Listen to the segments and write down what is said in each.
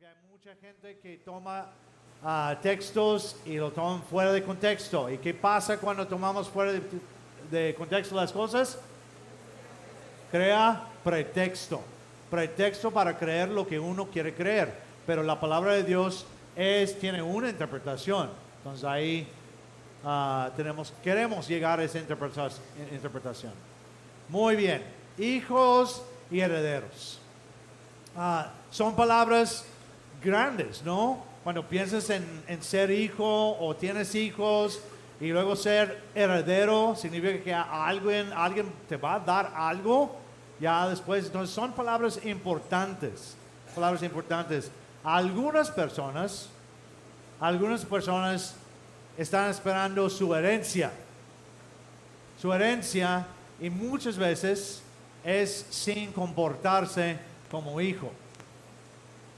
Porque hay mucha gente que toma textos y lo toman fuera de contexto. ¿Y qué pasa cuando tomamos fuera de contexto las cosas? Crea pretexto. Pretexto para creer lo que uno quiere creer. Pero la palabra de Dios tiene una interpretación. Entonces ahí queremos llegar a esa interpretación. Muy bien. Hijos y herederos. Son palabras grandes, ¿no? Cuando piensas en ser hijo o tienes hijos y luego ser heredero, significa que alguien te va a dar algo ya después. Entonces son palabras importantes. Palabras importantes. Algunas personas están esperando su herencia. Su herencia, y muchas veces es sin comportarse como hijo.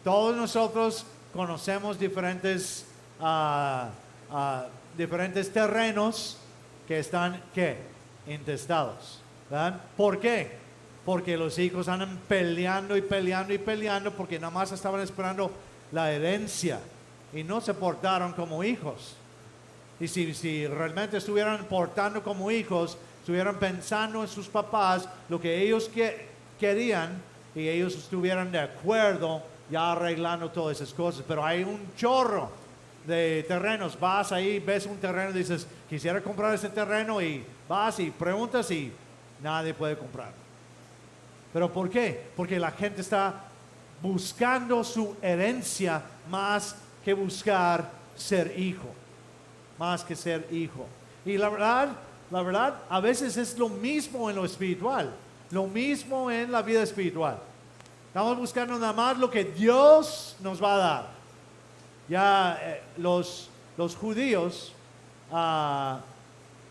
Todos nosotros conocemos diferentes terrenos que están intestados, ¿verdad? ¿Por qué? Porque los hijos andan peleando porque nada más estaban esperando la herencia y no se portaron como hijos. Y si realmente estuvieran portando como hijos, estuvieran pensando en sus papás, lo que ellos querían, y ellos estuvieran de acuerdo ya arreglando todas esas cosas. Pero hay un chorro de terrenos. Vas ahí, ves un terreno y dices, quisiera comprar ese terreno, y vas y preguntas y nadie puede comprar. ¿Pero por qué? Porque la gente está buscando su herencia más que buscar ser hijo. Más que ser hijo. Y la verdad, a veces es lo mismo en lo espiritual. Lo mismo en la vida espiritual. Estamos buscando nada más lo que Dios nos va a dar. Ya los judíos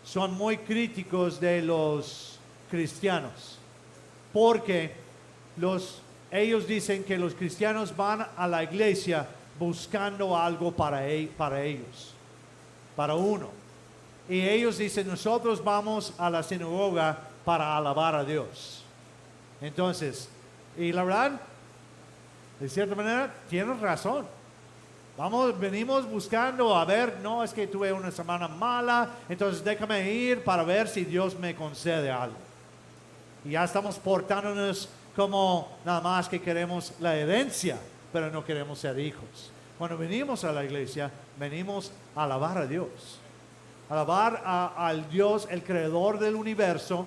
son muy críticos de los cristianos. Porque ellos dicen que los cristianos van a la iglesia buscando algo para ellos. Para uno. Y ellos dicen, nosotros vamos a la sinagoga para alabar a Dios. Entonces, y la verdad, de cierta manera, tienes razón. Venimos buscando, a ver, no, es que tuve una semana mala, entonces déjame ir para ver si Dios me concede algo. Y ya estamos portándonos como nada más que queremos la herencia, pero no queremos ser hijos. Cuando venimos a la iglesia, venimos a alabar a Dios. Alabar al Dios, el creador del universo,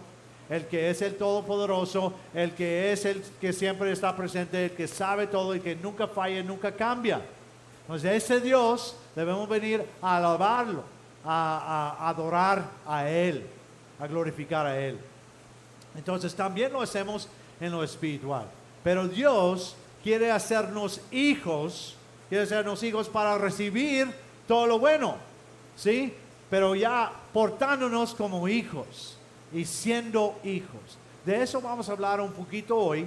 el que es el todopoderoso, el que es el que siempre está presente, el que sabe todo y que nunca falla, nunca cambia. Entonces ese Dios debemos venir a alabarlo, a adorar a Él, a glorificar a Él. Entonces también lo hacemos en lo espiritual. Pero Dios quiere hacernos hijos para recibir todo lo bueno, ¿sí? Pero ya portándonos como hijos y siendo hijos. De eso vamos a hablar un poquito hoy.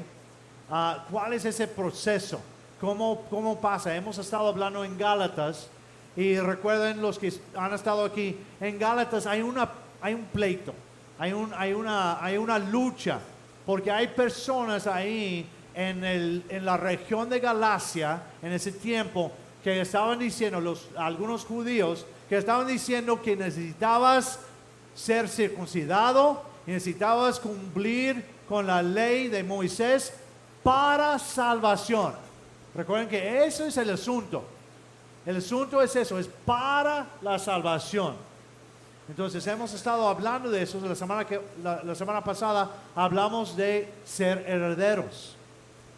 ¿Cuál es ese proceso? ¿Cómo pasa? Hemos estado hablando en Gálatas, y recuerden los que han estado aquí, en Gálatas hay un pleito, hay una lucha, porque hay personas ahí en la región de Galacia en ese tiempo que estaban diciendo, algunos judíos que estaban diciendo que necesitabas ser circuncidado y necesitabas cumplir con la ley de Moisés para salvación. Recuerden que eso es el asunto. El asunto es eso, es para la salvación. Entonces hemos estado hablando de eso. La semana pasada hablamos de ser herederos.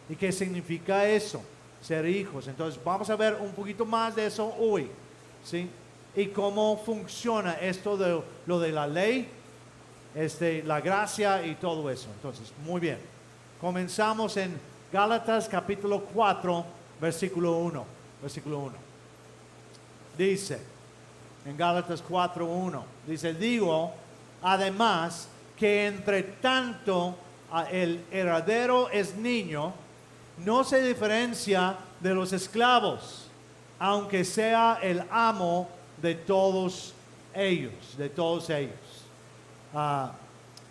¿Y qué significa eso? Ser hijos. Entonces vamos a ver un poquito más de eso hoy, ¿sí? Y cómo funciona esto de lo de la ley, la gracia y todo eso. Entonces, muy bien. Comenzamos en Gálatas capítulo 4, versículo 1. Dice, en Gálatas 4:1, dice, digo, además, que entre tanto el heredero es niño, no se diferencia de los esclavos, aunque sea el amo de todos ellos.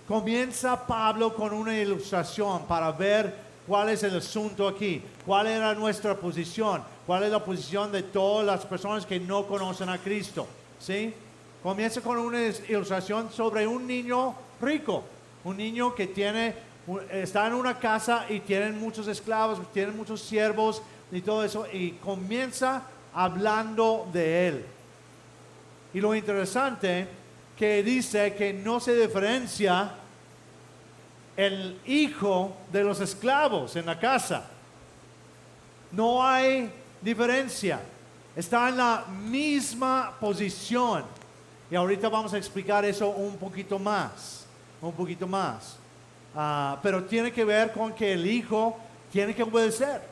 Comienza Pablo con una ilustración para ver ¿Cuál es el asunto aquí? ¿Cuál era nuestra posición? ¿Cuál es la posición de todas las personas que no conocen a Cristo? ¿Sí? Comienza con una ilustración sobre un niño rico, un niño que está en una casa y tienen muchos esclavos, tienen muchos siervos y todo eso, y comienza hablando de él. Y lo interesante que dice que no se diferencia el hijo de los esclavos en la casa. No hay diferencia. Está en la misma posición. Y ahorita vamos a explicar eso un poquito más. Pero tiene que ver con que el hijo tiene que obedecer.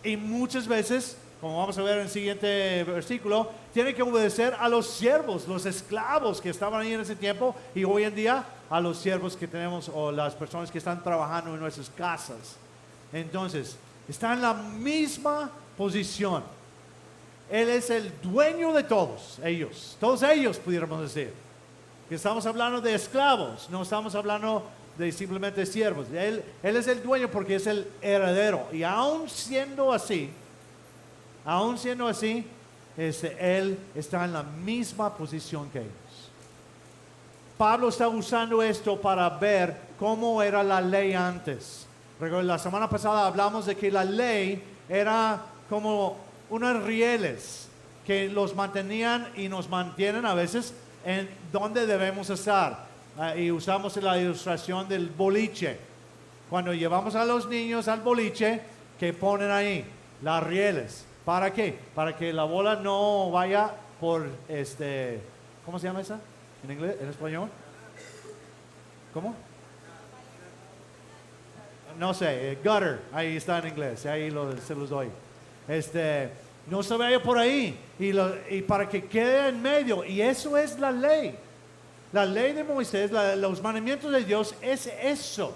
Y muchas veces, como vamos a ver en el siguiente versículo, tiene que obedecer a los siervos, los esclavos que estaban ahí en ese tiempo, y hoy en día a los siervos que tenemos o las personas que están trabajando en nuestras casas. Entonces, está en la misma posición. Él es el dueño de todos ellos pudiéramos decir. Que estamos hablando de esclavos, no estamos hablando de simplemente siervos. Él es el dueño porque es el heredero. Y aún siendo así, él está en la misma posición que ellos. Pablo está usando esto para ver cómo era la ley antes. La semana pasada hablamos de que la ley era como unos rieles que los mantenían y nos mantienen a veces en donde debemos estar. Y usamos la ilustración del boliche. Cuando llevamos a los niños al boliche, que ponen ahí las rieles. ¿Para qué? Para que la bola no vaya por ¿cómo se llama esa? ¿En inglés? ¿En español? ¿Cómo? No sé, gutter, ahí está en inglés, ahí se los doy. No se vaya por ahí y para que quede en medio, y eso es la ley. La ley de Moisés, los mandamientos de Dios es eso.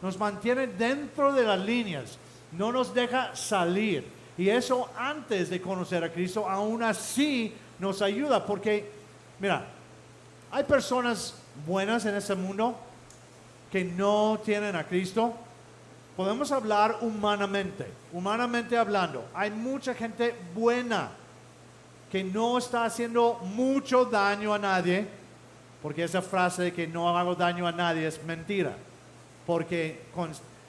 Nos mantiene dentro de las líneas, no nos deja salir. Y eso antes de conocer a Cristo, aún así nos ayuda, porque, mira, hay personas buenas en este mundo que no tienen a Cristo. Podemos hablar humanamente hablando. Hay mucha gente buena que no está haciendo mucho daño a nadie, porque esa frase de que no hago daño a nadie es mentira, porque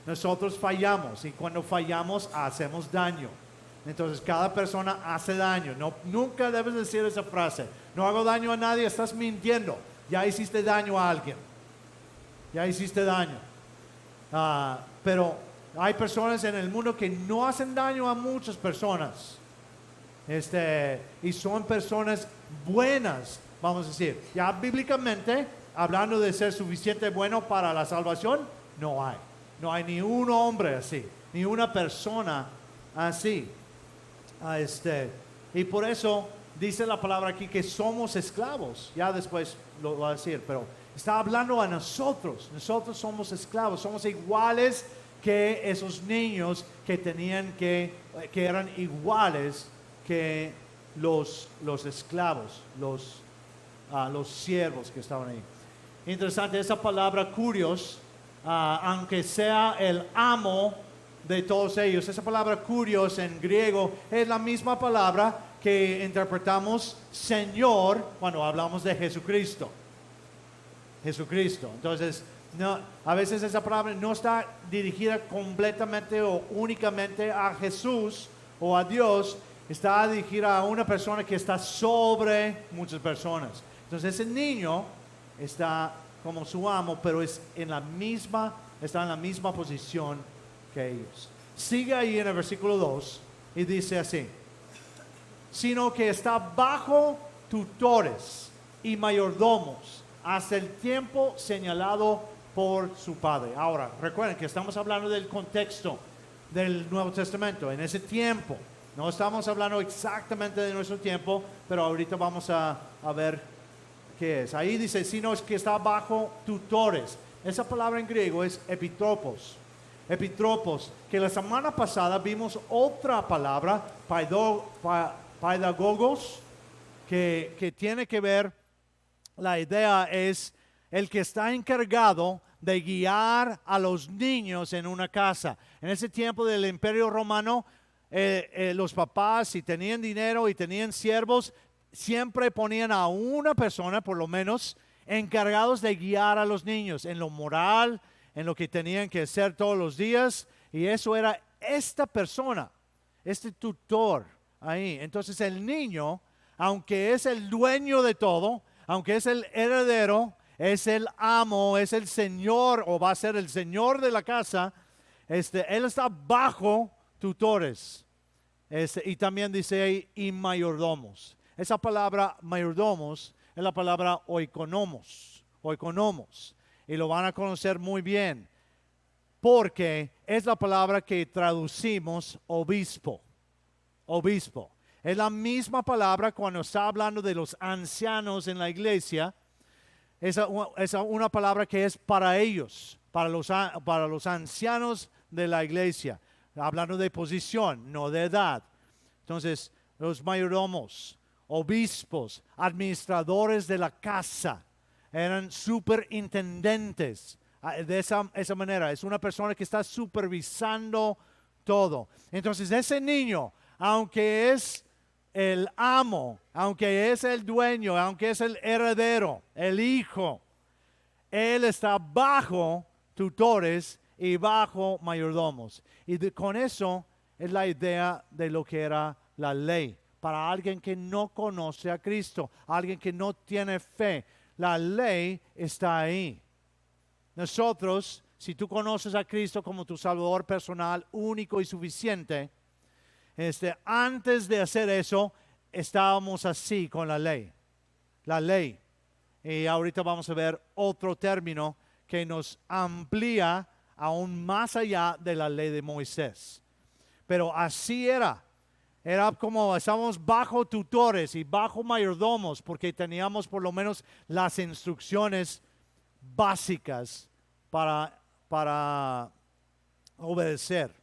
nosotros fallamos y cuando fallamos hacemos daño. Entonces cada persona hace daño. Nunca debes decir esa frase. No hago daño a nadie, estás mintiendo. Ya hiciste daño a alguien. Pero hay personas en el mundo que no hacen daño a muchas personas. Y son personas buenas, vamos a decir. Ya bíblicamente, hablando de ser suficiente bueno para la salvación, no hay. No hay ni un hombre así, ni una persona así. Y por eso dice la palabra aquí que somos esclavos. Ya después lo va a decir, pero está hablando a nosotros. Nosotros somos esclavos, somos iguales que esos niños que eran iguales que los esclavos, los siervos que estaban ahí. Interesante, esa palabra curios, aunque sea el amo de todos ellos, esa palabra curios en griego es la misma palabra que interpretamos Señor cuando hablamos de Jesucristo. Entonces, a veces esa palabra no está dirigida completamente o únicamente a Jesús o a Dios, está dirigida a una persona que está sobre muchas personas. Entonces ese niño está como su amo, pero está en la misma posición que ellos. Sigue ahí en el versículo 2 y dice así: sino que está bajo tutores y mayordomos hasta el tiempo señalado por su padre. Ahora, recuerden que estamos hablando del contexto del Nuevo Testamento, en ese tiempo. No estamos hablando exactamente de nuestro tiempo, pero ahorita vamos a ver qué es. Ahí dice, sino es que está bajo tutores. Esa palabra en griego es epitropos. Epitropos, que la semana pasada vimos otra palabra, paidagogos, que tiene que ver, la idea es el que está encargado de guiar a los niños en una casa. En ese tiempo del Imperio Romano, los papás, si tenían dinero y tenían siervos, siempre ponían a una persona, por lo menos, encargados de guiar a los niños en lo moral, en lo que tenían que hacer todos los días. Y eso era esta persona, este tutor ahí. Entonces el niño, aunque es el dueño de todo, aunque es el heredero, es el amo, es el señor o va a ser el señor de la casa, él está bajo tutores. Y también dice ahí, y mayordomos. Esa palabra mayordomos es la palabra oikonomos, oikonomos. Y lo van a conocer muy bien, porque es la palabra que traducimos obispo. Obispo. Es la misma palabra cuando está hablando de los ancianos en la iglesia. Es una palabra que es para ellos, para los ancianos de la iglesia. Hablando de posición, no de edad. Entonces, los mayordomos, obispos, administradores de la casa, eran superintendentes. De esa manera, es una persona que está supervisando todo. Entonces, ese niño, aunque es el amo, aunque es el dueño, aunque es el heredero, el hijo, él está bajo tutores y bajo mayordomos. Y con eso es la idea de lo que era la ley. Para alguien que no conoce a Cristo, alguien que no tiene fe, la ley está ahí. Nosotros, si tú conoces a Cristo como tu Salvador personal, único y suficiente, antes de hacer eso, estábamos así con la ley. La ley. Y ahorita vamos a ver otro término que nos amplía aún más allá de la ley de Moisés. Pero así era. Era como estábamos bajo tutores y bajo mayordomos porque teníamos por lo menos las instrucciones básicas para obedecer.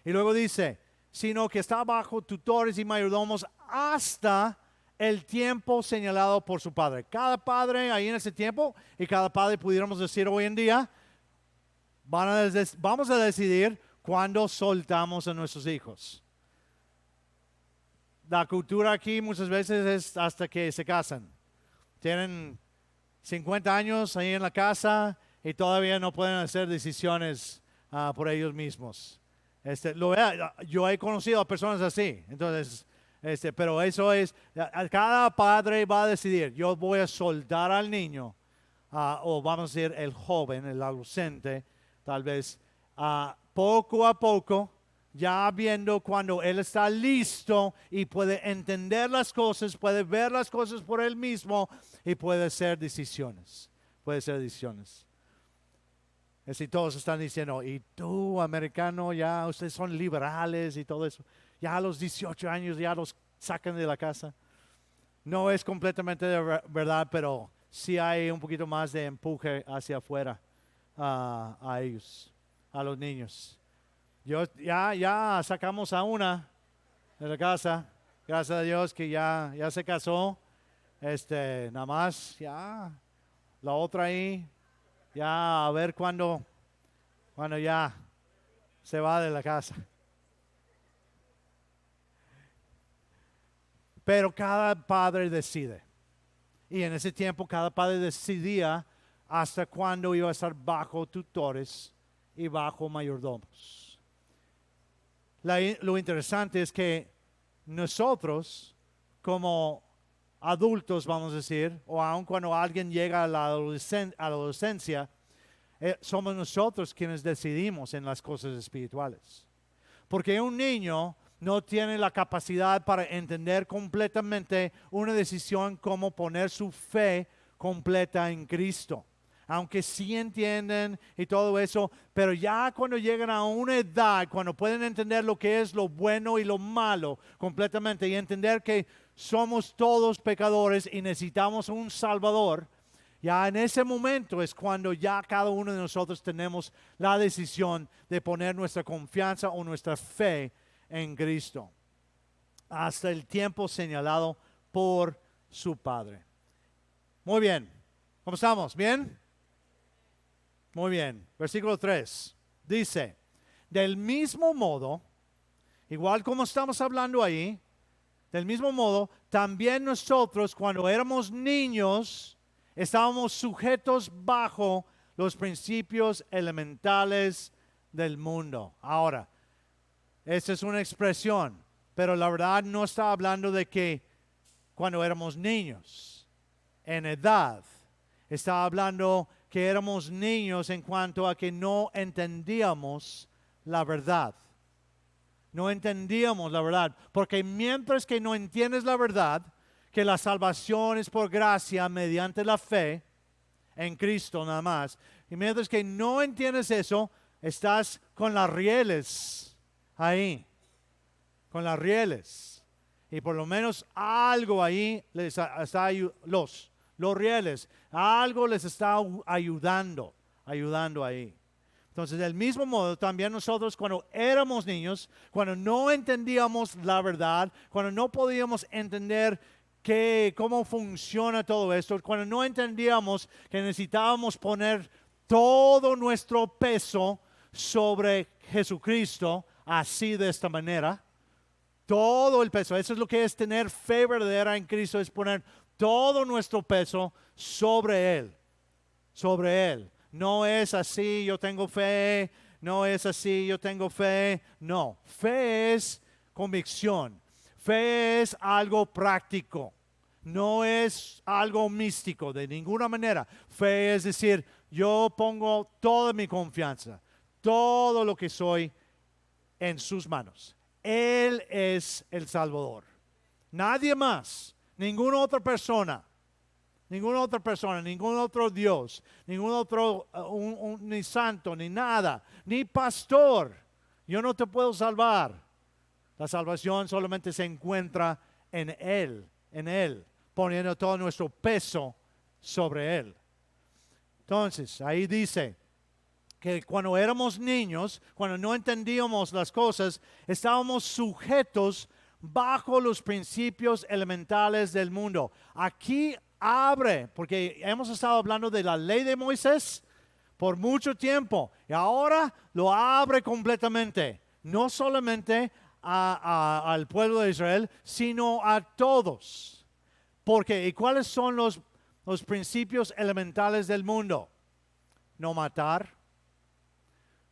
Y luego dice, sino que está bajo tutores y mayordomos hasta el tiempo señalado por su padre. Cada padre ahí en ese tiempo, y cada padre pudiéramos decir hoy en día, vamos a decidir cuándo soltamos a nuestros hijos. La cultura aquí muchas veces es hasta que se casan. Tienen 50 años ahí en la casa y todavía no pueden hacer decisiones por ellos mismos. Yo he conocido a personas así. Entonces, pero eso es, cada padre va a decidir, yo voy a soltar al niño, o vamos a decir el joven, el adolescente, tal vez, poco a poco, ya viendo cuando él está listo y puede entender las cosas, puede ver las cosas por él mismo y puede hacer decisiones. Puede hacer decisiones. Y todos están diciendo, y tú, americano, ya ustedes son liberales y todo eso. Ya a los 18 años ya los sacan de la casa. No es completamente de verdad, pero sí hay un poquito más de empuje hacia afuera a ellos, a los niños. Ya sacamos a de la casa, gracias a Dios que ya se casó. Nada más, ya, la otra ahí, ya a ver cuando ya se va de la casa. Pero cada padre decide. Y en ese tiempo cada padre decidía hasta cuándo iba a estar bajo tutores y bajo mayordomos. Lo interesante es que nosotros, como adultos, vamos a decir, o aun cuando alguien llega a la adolescencia, somos nosotros quienes decidimos en las cosas espirituales. Porque un niño no tiene la capacidad para entender completamente una decisión como poner su fe completa en Cristo. Aunque sí entienden y todo eso, pero ya cuando llegan a una edad, cuando pueden entender lo que es lo bueno y lo malo completamente y entender que somos todos pecadores y necesitamos un Salvador, ya en ese momento es cuando ya cada uno de nosotros tenemos la decisión de poner nuestra confianza o nuestra fe en Cristo hasta el tiempo señalado por su Padre. Muy bien, ¿cómo estamos? ¿Bien? Muy bien. Versículo 3. Dice, del mismo modo, igual como estamos hablando ahí, del mismo modo, también nosotros cuando éramos niños, estábamos sujetos bajo los principios elementales del mundo. Ahora, esa es una expresión, pero la verdad no está hablando de que cuando éramos niños, en edad, está hablando que éramos niños en cuanto a que no entendíamos la verdad. No entendíamos la verdad, porque mientras que no entiendes la verdad, que la salvación es por gracia mediante la fe en Cristo nada más, y mientras que no entiendes eso, estás con las rieles ahí, con las rieles, y por lo menos algo ahí les está los rieles, algo les está ayudando ahí. Entonces, del mismo modo, también nosotros cuando éramos niños, cuando no entendíamos la verdad, cuando no podíamos entender cómo funciona todo esto, cuando no entendíamos que necesitábamos poner todo nuestro peso sobre Jesucristo, así de esta manera, todo el peso, eso es lo que es tener fe verdadera en Cristo, es poner todo nuestro peso sobre Él. No es así, yo tengo fe. No es así, yo tengo fe. No, fe es convicción. Fe es algo práctico. No es algo místico de ninguna manera. Fe es decir, yo pongo toda mi confianza, todo lo que soy en sus manos. Él es el Salvador. Nadie más, ninguna otra persona. Ninguna otra persona, ningún otro Dios, ningún otro, ni santo, ni nada, ni pastor. Yo no te puedo salvar. La salvación solamente se encuentra en Él, poniendo todo nuestro peso sobre Él. Entonces, ahí dice que cuando éramos niños, cuando no entendíamos las cosas, estábamos sujetos bajo los principios elementales del mundo. Aquí abre, porque hemos estado hablando de la ley de Moisés por mucho tiempo y ahora lo abre completamente, no solamente al pueblo de Israel, sino a todos. Porque, ¿y cuáles son los principios elementales del mundo? No matar,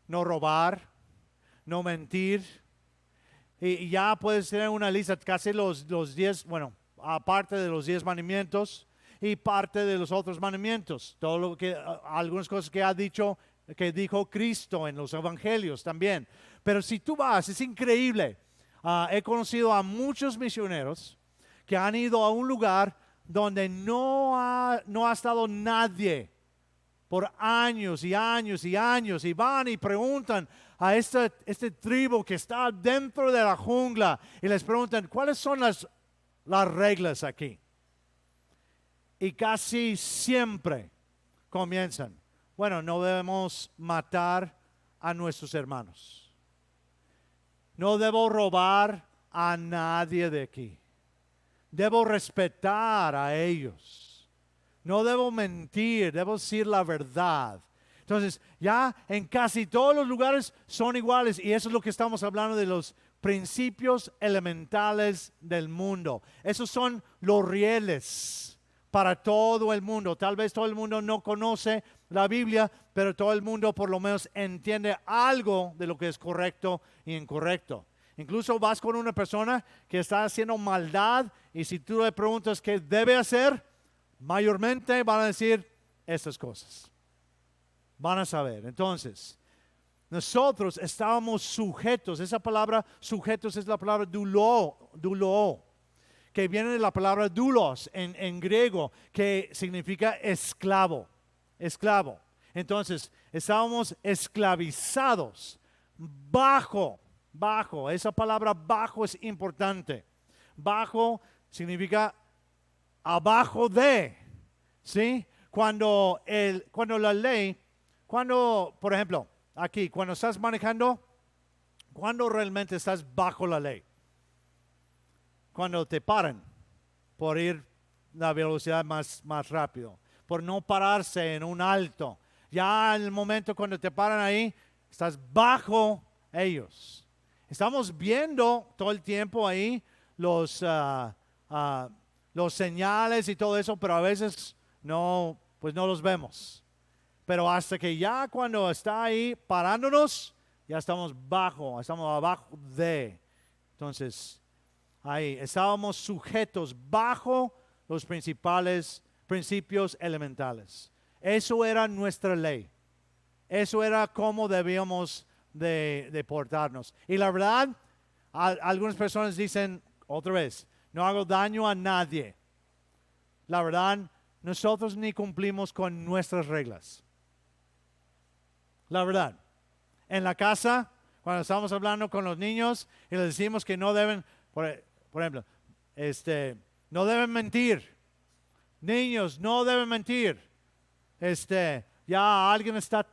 no robar, no mentir. Y ya puedes tener una lista, casi los 10, bueno, aparte de los 10 mandamientos y parte de los otros mandamientos, todo lo que, algunas cosas que dijo Cristo en los evangelios también. Pero si tú vas, es increíble. He conocido a muchos misioneros que han ido a un lugar donde no ha estado nadie por años y años y años, y van y preguntan a este tribu que está dentro de la jungla y les preguntan, ¿cuáles son las reglas aquí? Y casi siempre comienzan, bueno, no debemos matar a nuestros hermanos. No debo robar a nadie de aquí. Debo respetar a ellos. No debo mentir, debo decir la verdad. Entonces, ya en casi todos los lugares son iguales y eso es lo que estamos hablando de los principios elementales del mundo. Esos son los rieles para todo el mundo. Tal vez todo el mundo no conoce la Biblia, pero todo el mundo por lo menos entiende algo de lo que es correcto y incorrecto. Incluso vas con una persona que está haciendo maldad y si tú le preguntas qué debe hacer, mayormente van a decir estas cosas. Van a saber. Entonces, nosotros estábamos sujetos. Esa palabra sujetos es la palabra doulo, que viene de la palabra doulos en griego, que significa esclavo. Entonces, estábamos esclavizados bajo. Esa palabra bajo es importante. Bajo significa abajo de, ¿sí? Cuando la ley, por ejemplo, aquí, cuando estás manejando, cuando realmente estás bajo la ley. Cuando te paran por ir la velocidad más rápido, por no pararse en un alto. Ya en el momento cuando te paran ahí, estás bajo ellos. Estamos viendo todo el tiempo ahí los señales y todo eso, pero a veces no, pues no los vemos. Pero hasta que ya cuando está ahí parándonos, ya estamos abajo de. Entonces, ahí estábamos sujetos bajo los principales principios elementales. Eso era nuestra ley. Eso era cómo debíamos de portarnos. Y la verdad, algunas personas dicen, otra vez, no hago daño a nadie. La verdad, nosotros ni cumplimos con nuestras reglas. La verdad. En la casa, cuando estamos hablando con los niños y les decimos que no deben, por ejemplo, no deben mentir. Niños, no deben mentir. Ya alguien está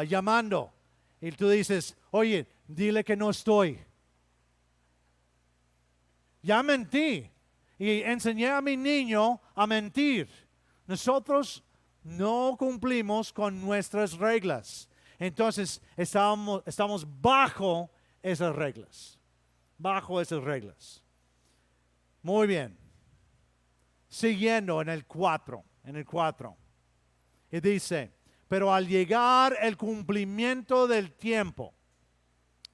llamando y tú dices, oye, dile que no estoy. Ya mentí y enseñé a mi niño a mentir. Nosotros no cumplimos con nuestras reglas. Entonces estamos bajo esas reglas. Bajo esas reglas. Muy bien. Siguiendo en el 4. Y dice, pero al llegar el cumplimiento del tiempo,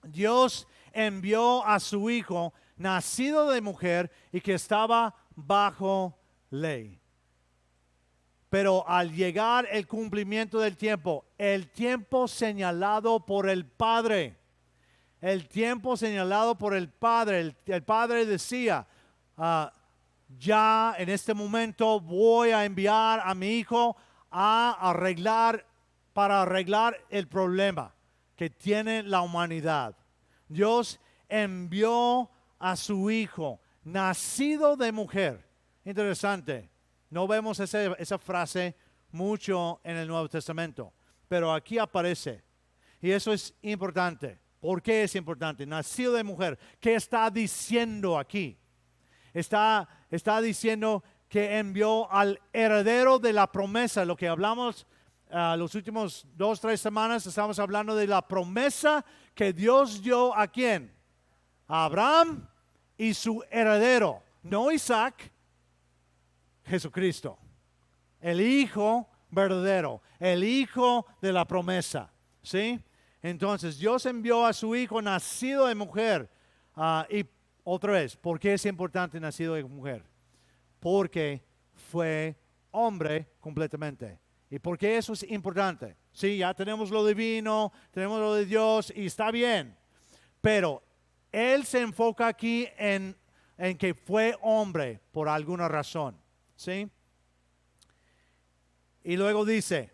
Dios envió a su Hijo, nacido de mujer y que estaba bajo ley. Pero al llegar el cumplimiento del tiempo, el tiempo señalado por el Padre, el Padre decía, ya en este momento voy a enviar a mi Hijo para arreglar el problema que tiene la humanidad. Dios envió a su Hijo, nacido de mujer. Interesante. No vemos esa frase mucho en el Nuevo Testamento, pero aquí aparece. Y eso es importante. ¿Por qué es importante? Nacido de mujer. ¿Qué está diciendo aquí? Está diciendo que envió al heredero de la promesa. Lo que hablamos los últimos 2-3 semanas, estamos hablando de la promesa que Dios dio a ¿quién? A Abraham y su heredero. No Isaac, Jesucristo. El Hijo verdadero, el Hijo de la promesa. ¿Sí? Entonces Dios envió a su Hijo nacido de mujer. Y otra vez, ¿por qué es importante nacido de mujer? Porque fue hombre completamente. ¿Y por qué eso es importante? Sí, ya tenemos lo divino, tenemos lo de Dios y está bien. Pero Él se enfoca aquí en que fue hombre por alguna razón. ¿Sí? Y luego dice,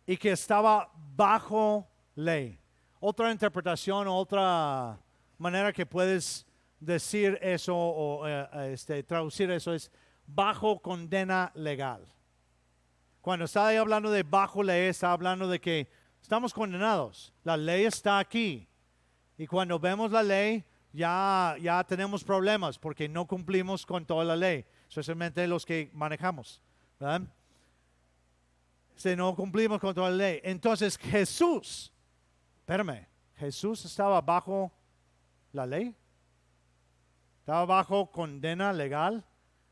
y que estaba bajo ley. Otra interpretación, otra manera que puedes decir eso o traducir eso es bajo condena legal. Cuando está ahí hablando de bajo ley, está hablando de que estamos condenados. La ley está aquí. Y cuando vemos la ley, ya tenemos problemas porque no cumplimos con toda la ley, especialmente los que manejamos, ¿verdad? Si no cumplimos con toda la ley. Entonces Jesús estaba bajo la ley. Estaba bajo condena legal.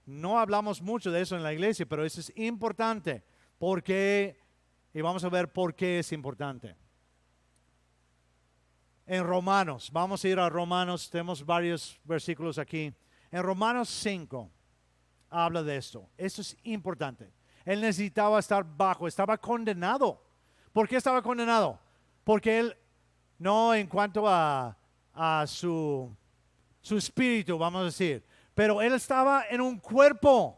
No hablamos mucho de eso en la iglesia, pero eso es importante. Y vamos a ver por qué es importante. En Romanos, vamos a ir a Romanos, tenemos varios versículos aquí. En Romanos 5 habla de esto. Esto es importante. Él necesitaba estar bajo, estaba condenado. ¿Por qué estaba condenado? Porque él, no en cuanto a su espíritu, vamos a decir, pero él estaba en un cuerpo.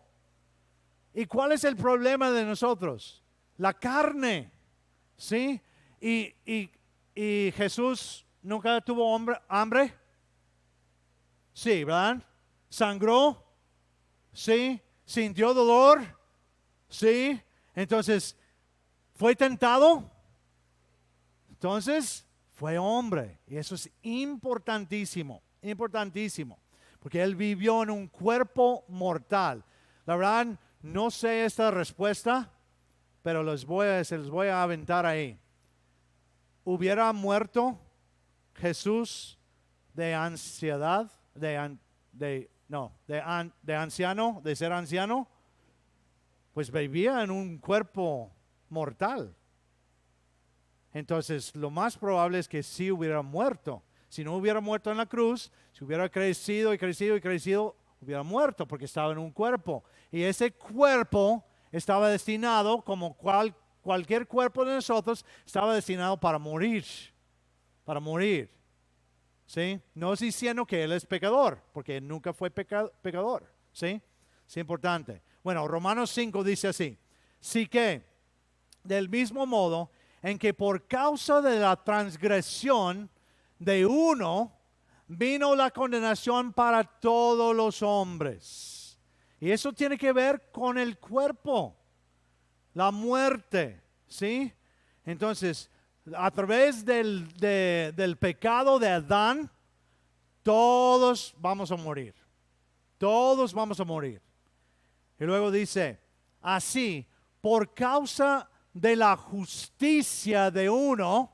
¿Y cuál es el problema de nosotros? La carne, ¿sí? Y Jesús nunca tuvo hambre. Sí, ¿verdad? Sangró. Sí. Sintió dolor. Sí. Entonces, ¿fue tentado? Entonces, fue hombre. Y eso es importantísimo. Importantísimo. Porque él vivió en un cuerpo mortal. La verdad, no sé esta respuesta, pero se los voy a aventar ahí. ¿Hubiera muerto Jesús de ansiedad, de anciano, de ser anciano? Pues vivía en un cuerpo mortal. Entonces, lo más probable es que sí hubiera muerto. Si no hubiera muerto en la cruz, si hubiera crecido y crecido y crecido, hubiera muerto porque estaba en un cuerpo. Y ese cuerpo estaba destinado, como cualquier cuerpo de nosotros, estaba destinado para morir. Para morir. ¿Sí? No estoy diciendo que él es pecador, porque él nunca fue pecador. ¿Sí? Es importante. Bueno, Romanos 5 dice así. Sí que, del mismo modo en que por causa de la transgresión de uno, vino la condenación para todos los hombres. Y eso tiene que ver con el cuerpo, la muerte, ¿sí? Entonces, a través del pecado de Adán, todos vamos a morir. Todos vamos a morir. Y luego dice, así, por causa de la justicia de uno,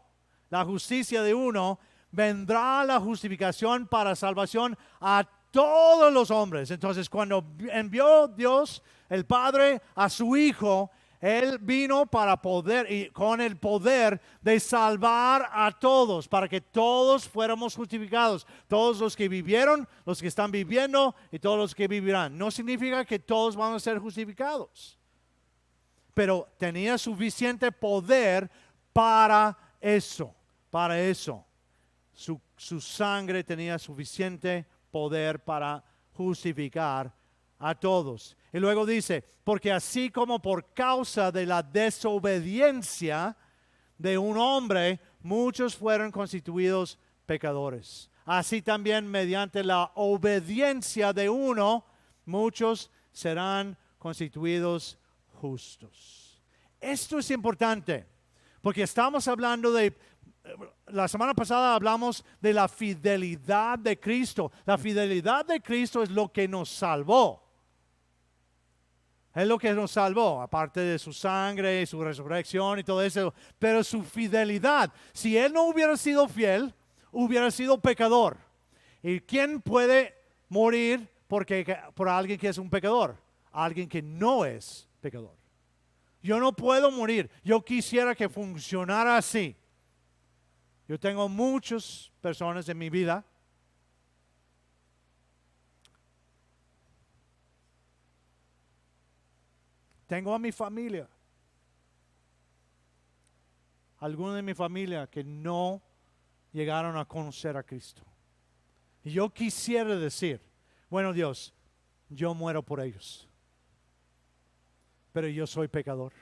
vendrá la justificación para salvación a todos los hombres. Entonces, cuando envió Dios, el Padre, a su Hijo, Él vino para poder, y con el poder de salvar a todos, para que todos fuéramos justificados. Todos los que vivieron, los que están viviendo y todos los que vivirán. No significa que todos van a ser justificados, pero tenía suficiente poder para eso, para eso. Su sangre tenía suficiente poder para justificar a todos. Y luego dice, porque así como por causa de la desobediencia de un hombre, muchos fueron constituidos pecadores. Así también mediante la obediencia de uno, muchos serán constituidos justos. Esto es importante, porque estamos hablando la semana pasada hablamos de la fidelidad de Cristo. La fidelidad de Cristo es lo que nos salvó. Es lo que nos salvó, aparte de su sangre, su resurrección y todo eso. Pero su fidelidad, si Él no hubiera sido fiel, hubiera sido pecador. ¿Y quién puede morir por alguien que es un pecador? Alguien que no es pecador. Yo no puedo morir. Yo quisiera que funcionara así. Yo tengo muchas personas en mi vida tengo a mi familia, algunos de mi familia que no llegaron a conocer a Cristo. Y yo quisiera decir, bueno, Dios, yo muero por ellos, pero yo soy pecador.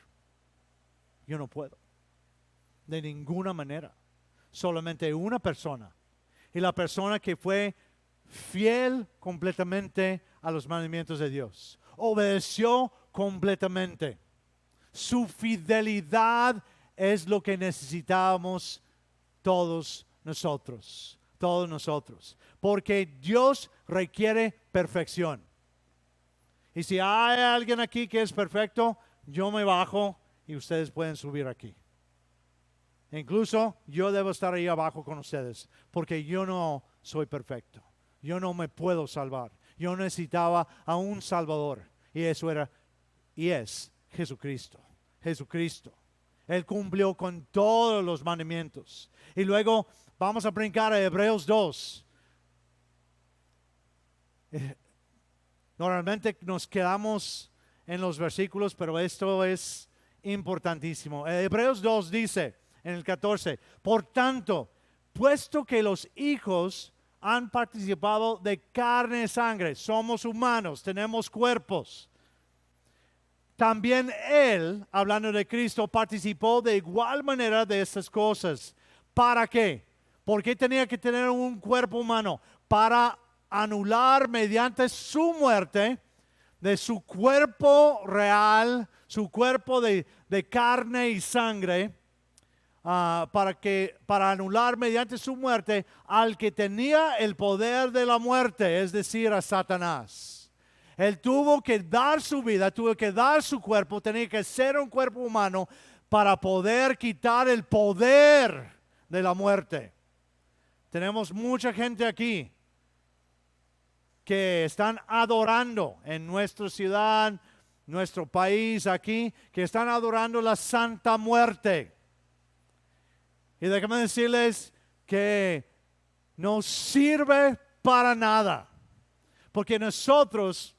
Yo no puedo, de ninguna manera. Solamente una persona, y la persona que fue fiel completamente a los mandamientos de Dios, obedeció completamente. Su fidelidad es lo que necesitamos todos nosotros, porque Dios requiere perfección. Y si hay alguien aquí que es perfecto, yo me bajo y ustedes pueden subir aquí. Incluso yo debo estar ahí abajo con ustedes, porque yo no soy perfecto. Yo no me puedo salvar. Yo necesitaba a un Salvador, y eso era y es Jesucristo. Jesucristo. Él cumplió con todos los mandamientos. Y luego vamos a brincar a Hebreos 2. Normalmente nos quedamos en los versículos, pero esto es importantísimo. Hebreos 2 dice en el 14, por tanto, puesto que los hijos han participado de carne y sangre, somos humanos, tenemos cuerpos. También Él, hablando de Cristo, participó de igual manera de estas cosas. ¿Para qué? ¿Por qué tenía que tener un cuerpo humano? Para anular mediante su muerte de su cuerpo real, su cuerpo de carne y sangre, para anular mediante su muerte al que tenía el poder de la muerte, es decir, a Satanás. Él tuvo que dar su vida, tuvo que dar su cuerpo, tenía que ser un cuerpo humano para poder quitar el poder de la muerte. Tenemos mucha gente aquí que están adorando en nuestra ciudad, nuestro país aquí, que están adorando la Santa Muerte. Y déjame decirles que no sirve para nada, porque nosotros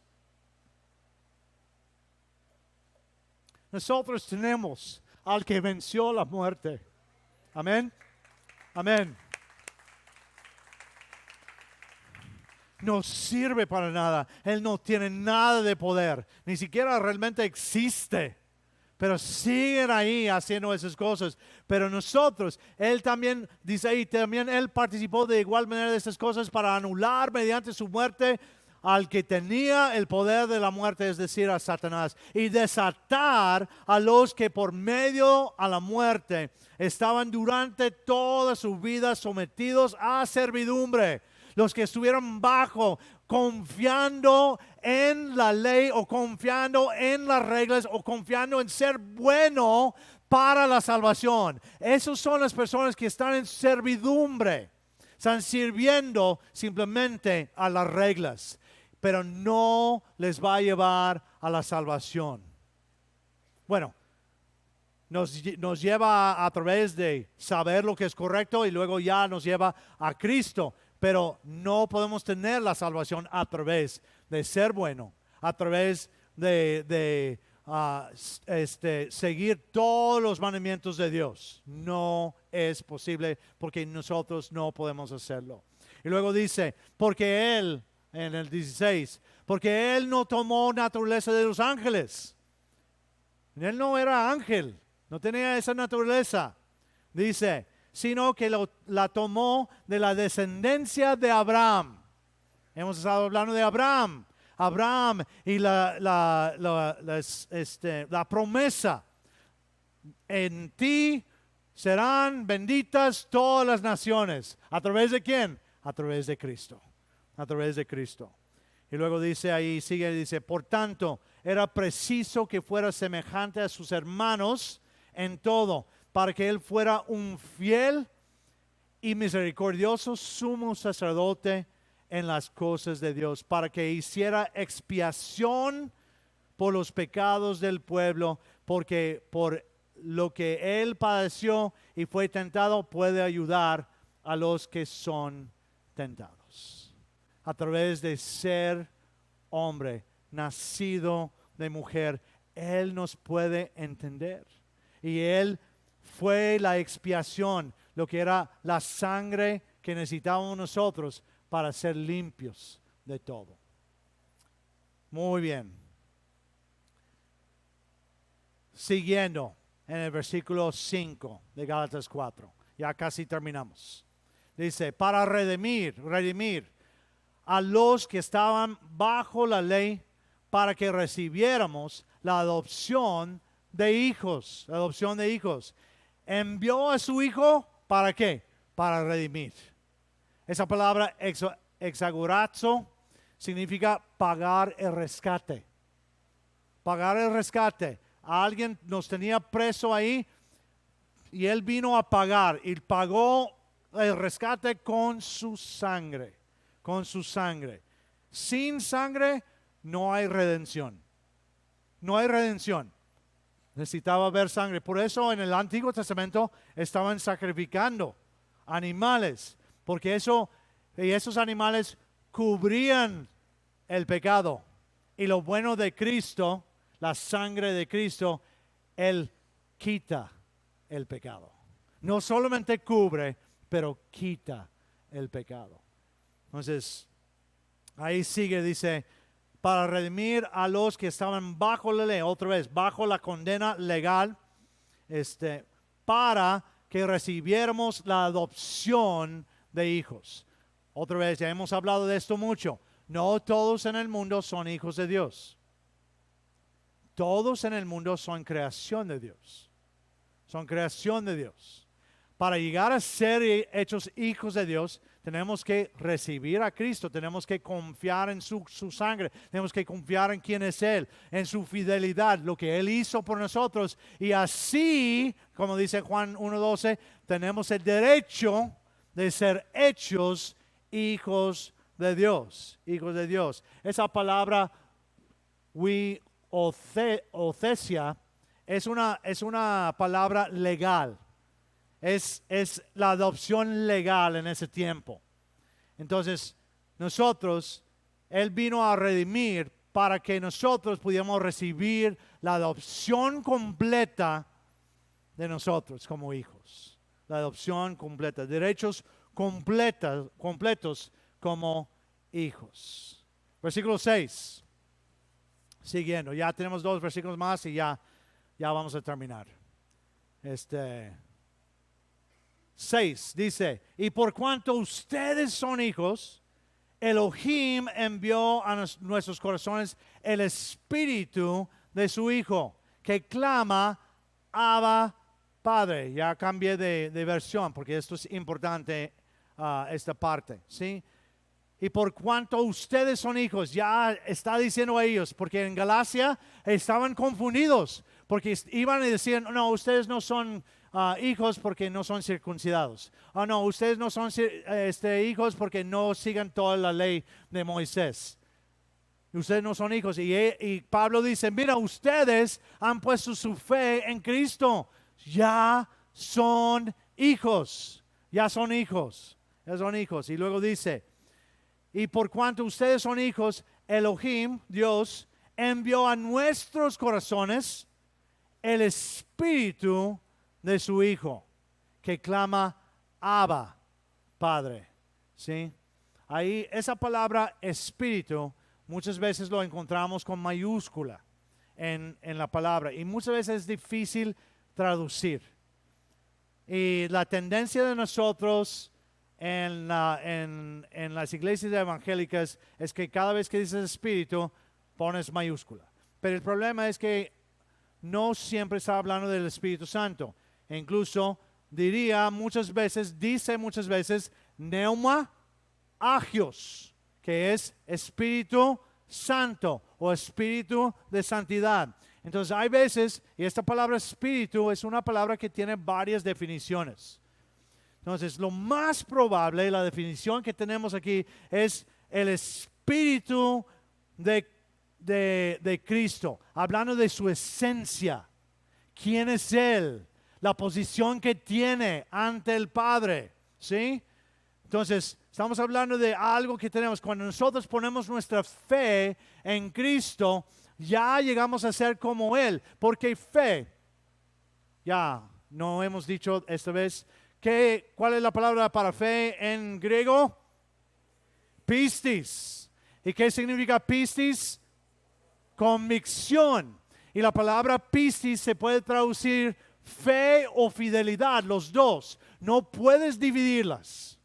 tenemos al que venció la muerte. Amén. Amén. No sirve para nada. Él no tiene nada de poder. Ni siquiera realmente existe. Pero siguen ahí haciendo esas cosas. Pero nosotros, Él también, dice ahí, también Él participó de igual manera de esas cosas para anular mediante su muerte al que tenía el poder de la muerte, es decir, a Satanás, y desatar a los que por medio a la muerte estaban durante toda su vida sometidos a servidumbre. Los que estuvieron bajo, confiando en la ley o confiando en las reglas o confiando en ser bueno para la salvación. Esas son las personas que están en servidumbre. Están sirviendo simplemente a las reglas, pero no les va a llevar a la salvación. Bueno, nos lleva a través de saber lo que es correcto y luego ya nos lleva a Cristo. Pero no podemos tener la salvación a través de ser bueno, a través de seguir todos los mandamientos de Dios. No es posible porque nosotros no podemos hacerlo. Y luego dice, porque Él, en el 16, porque Él no tomó naturaleza de los ángeles. Él no era ángel, no tenía esa naturaleza. Dice, sino que la tomó de la descendencia de Abraham. Hemos estado hablando de Abraham. Abraham y la promesa. En ti serán benditas todas las naciones. ¿A través de quién? A través de Cristo. A través de Cristo. Y luego dice ahí, sigue, dice, por tanto, era preciso que fuera semejante a sus hermanos en todo, para que Él fuera un fiel y misericordioso sumo sacerdote en las cosas de Dios, para que hiciera expiación por los pecados del pueblo, porque por lo que Él padeció y fue tentado, puede ayudar a los que son tentados. A través de ser hombre, nacido de mujer, Él nos puede entender. Y Él fue la expiación, lo que era la sangre que necesitábamos nosotros para ser limpios de todo. Muy bien. Siguiendo en el versículo 5 de Gálatas 4. Ya casi terminamos. Dice, para redimir a los que estaban bajo la ley, para que recibiéramos la adopción de hijos. La adopción de hijos. Envió a su hijo, ¿para qué? Para redimir. Esa palabra exagorazo significa pagar el rescate. Pagar el rescate. Alguien nos tenía preso ahí y Él vino a pagar y pagó el rescate con su sangre. Con su sangre. Sin sangre no hay redención. No hay redención. Necesitaba haber sangre. Por eso en el Antiguo Testamento estaban sacrificando animales, porque esos animales cubrían el pecado. Y lo bueno de Cristo, la sangre de Cristo, Él quita el pecado. No solamente cubre, pero quita el pecado. Entonces, ahí sigue, dice, para redimir a los que estaban bajo la ley, otra vez, bajo la condena legal, para que recibiéramos la adopción de hijos. Otra vez, ya hemos hablado de esto mucho. No todos en el mundo son hijos de Dios. Todos en el mundo son creación de Dios. Son creación de Dios. Para llegar a ser hechos hijos de Dios, Tenemos que recibir a Cristo, tenemos que confiar en su sangre, tenemos que confiar en quién es Él, en su fidelidad, lo que Él hizo por nosotros. Y así, como dice Juan 1:12, tenemos el derecho de ser hechos hijos de Dios, hijos de Dios. Esa palabra othesia es una palabra legal. Es la adopción legal en ese tiempo. Entonces, Él vino a redimir para que nosotros pudiéramos recibir la adopción completa de nosotros como hijos. La adopción completa, derechos completos como hijos. Versículo 6. Siguiendo, ya tenemos 2 versículos más y ya vamos a terminar. 6 dice, y por cuanto ustedes son hijos, Elohim envió a nuestros corazones el espíritu de su Hijo, que clama, Abba, Padre. Ya cambié de versión, porque esto es importante, esta parte, ¿sí? Y por cuanto ustedes son hijos, ya está diciendo a ellos, porque en Galacia estaban confundidos, porque iban y decían, no, ustedes no son hijos porque no son circuncidados. No, ustedes no son hijos porque no sigan toda la ley de Moisés. Ustedes no son hijos. Y Pablo dice, mira, ustedes han puesto su fe en Cristo. Ya son hijos. Ya son hijos. Ya son hijos. Y luego dice, y por cuanto ustedes son hijos, Elohim, Dios, envió a nuestros corazones el espíritu de su Hijo, que clama, Abba, Padre. ¿Sí? Ahí esa palabra espíritu muchas veces lo encontramos con mayúscula en la palabra y muchas veces es difícil traducir. Y la tendencia de nosotros en las iglesias evangélicas es que cada vez que dices espíritu pones mayúscula. Pero el problema es que no siempre está hablando del Espíritu Santo. E incluso dice muchas veces neuma agios, que es Espíritu Santo o Espíritu de Santidad. Entonces hay veces, y esta palabra espíritu es una palabra que tiene varias definiciones. Entonces lo más probable, la definición que tenemos aquí es el Espíritu de Cristo, hablando de su esencia, quién es Él, la posición que tiene ante el Padre, ¿sí? Entonces, estamos hablando de algo que tenemos. Cuando nosotros ponemos nuestra fe en Cristo, ya llegamos a ser como Él, porque fe, ya no hemos dicho esta vez, ¿cuál es la palabra para fe en griego? Pistis. ¿Y qué significa pistis? Convicción. Y la palabra pistis se puede traducir fe o fidelidad, los dos. No puedes dividirlas.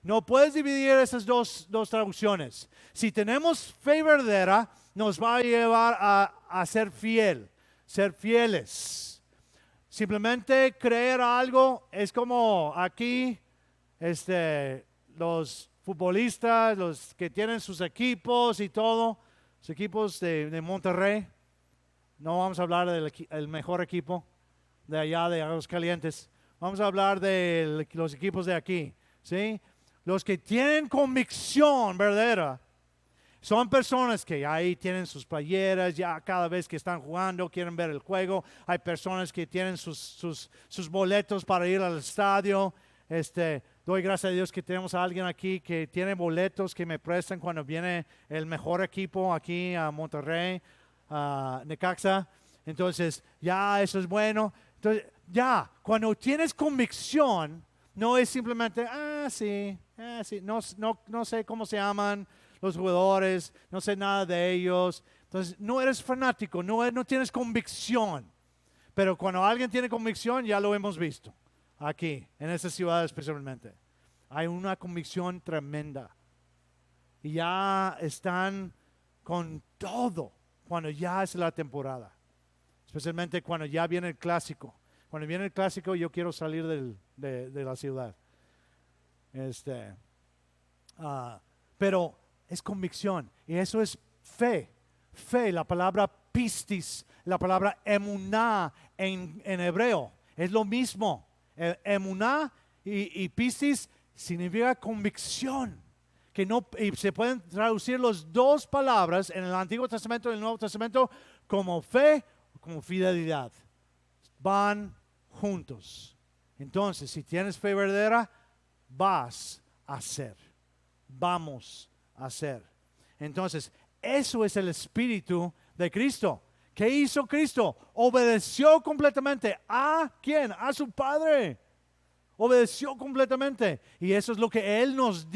No puedes dividir esas dos traducciones. Si tenemos fe verdadera, nos va a llevar a ser fieles. Simplemente creer algo es como aquí, los futbolistas, los que tienen sus equipos y todo, los equipos de Monterrey. No vamos a hablar del mejor equipo de allá de Aguascalientes. Vamos a hablar de los equipos de aquí, ¿sí? Los que tienen convicción verdadera son personas que ahí tienen sus playeras, ya cada vez que están jugando quieren ver el juego. Hay personas que tienen sus boletos para ir al estadio. Doy gracias a Dios que tenemos a alguien aquí que tiene boletos que me prestan cuando viene el mejor equipo aquí a Monterrey, a Necaxa. Entonces, ya eso es bueno. Entonces, ya, cuando tienes convicción, no es simplemente, sí, no sé cómo se llaman los jugadores, no sé nada de ellos. Entonces, no eres fanático, no tienes convicción. Pero cuando alguien tiene convicción, ya lo hemos visto aquí, en esta ciudad especialmente. Hay una convicción tremenda. Y ya están con todo cuando ya es la temporada. Especialmente cuando ya viene el clásico. Cuando viene el clásico, yo quiero salir de la ciudad. Pero es convicción. Y eso es fe. Fe, la palabra pistis, la palabra emuná en hebreo. Es lo mismo. Emuná y pistis significa convicción. Que no, y se pueden traducir las dos palabras en el Antiguo Testamento y el Nuevo Testamento como fe o como fidelidad. Van juntos. Entonces, si tienes fe verdadera, vas a hacer. Vamos a hacer. Entonces, eso es el espíritu de Cristo. ¿Qué hizo Cristo? Obedeció completamente. ¿A quién? A su Padre. Obedeció completamente. Y eso es lo que Él nos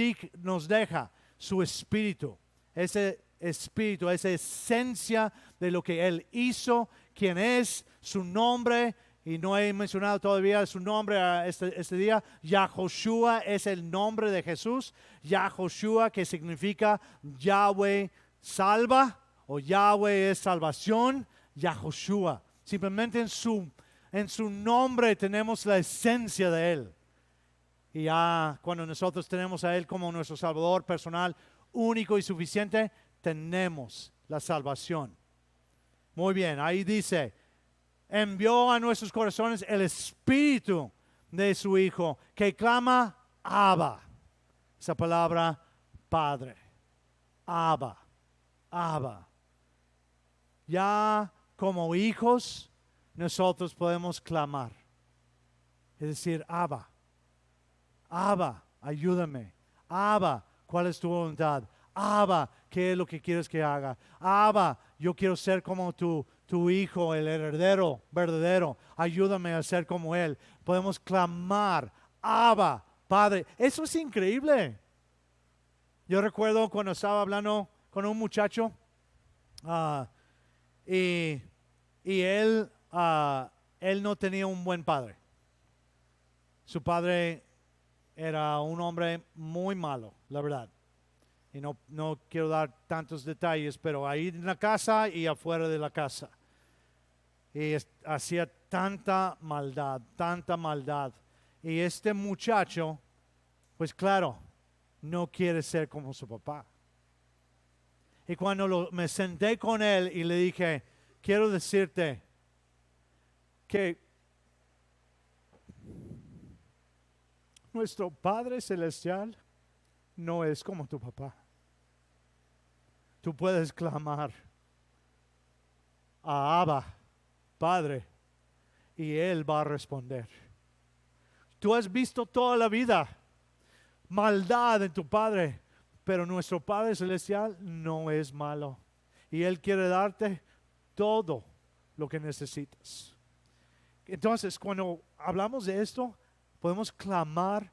deja. Su espíritu. Ese espíritu, esa esencia de lo que Él hizo, quién es, su nombre. Y no he mencionado todavía su nombre este día. Yahoshua es el nombre de Jesús. Yahoshua, que significa Yahweh salva o Yahweh es salvación. Yahoshua. Simplemente en su nombre tenemos la esencia de Él. Y ya cuando nosotros tenemos a Él como nuestro Salvador personal, único y suficiente, tenemos la salvación. Muy bien, ahí dice, envió a nuestros corazones el espíritu de su Hijo, que clama Abba. Esa palabra, Padre. Abba, Abba. Ya como hijos, nosotros podemos clamar. Es decir, Abba, Abba, ayúdame. Abba, ¿cuál es tu voluntad? Abba, ¿qué es lo que quieres que haga? Abba, yo quiero ser como tu hijo, el heredero verdadero. Ayúdame a ser como Él. Podemos clamar, Abba, Padre. Eso es increíble. Yo recuerdo cuando estaba hablando con un muchacho y él no tenía un buen padre. Su padre era un hombre muy malo, la verdad. Y no quiero dar tantos detalles, pero ahí en la casa y afuera de la casa. Y hacía tanta maldad, tanta maldad. Y este muchacho, pues claro, no quiere ser como su papá. Y cuando me senté con él y le dije, quiero decirte que nuestro Padre Celestial no es como tu papá. Tú puedes clamar a Abba, Padre, y Él va a responder. Tú has visto toda la vida maldad en tu Padre, pero nuestro Padre Celestial no es malo. Y Él quiere darte todo lo que necesitas. Entonces, cuando hablamos de esto, podemos clamar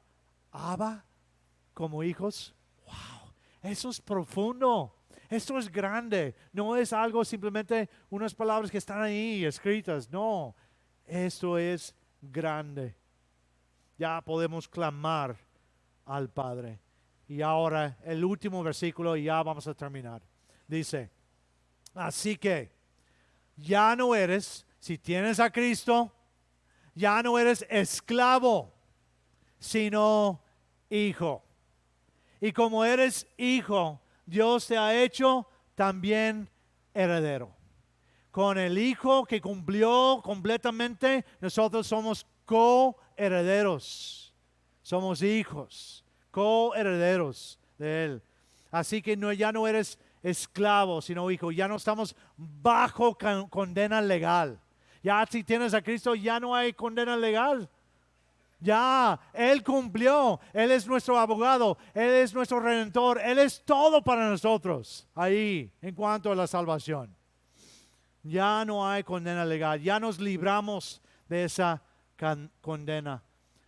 Abba como hijos. Wow, eso es profundo. Esto es grande. No es algo simplemente unas palabras que están ahí escritas. No, esto es grande. Ya podemos clamar al Padre. Y ahora el último versículo y ya vamos a terminar. Dice, así que ya no eres, si tienes a Cristo, ya no eres esclavo, sino hijo. Y como eres hijo, Dios te ha hecho también heredero. Con el Hijo que cumplió completamente, nosotros somos coherederos. Somos hijos, coherederos de Él. Así que ya no eres esclavo, sino hijo. Ya no estamos bajo condena legal. Ya si tienes a Cristo, ya no hay condena legal. Ya, Él cumplió. Él es nuestro abogado. Él es nuestro redentor. Él es todo para nosotros. Ahí, en cuanto a la salvación. Ya no hay condena legal. Ya nos libramos de esa condena.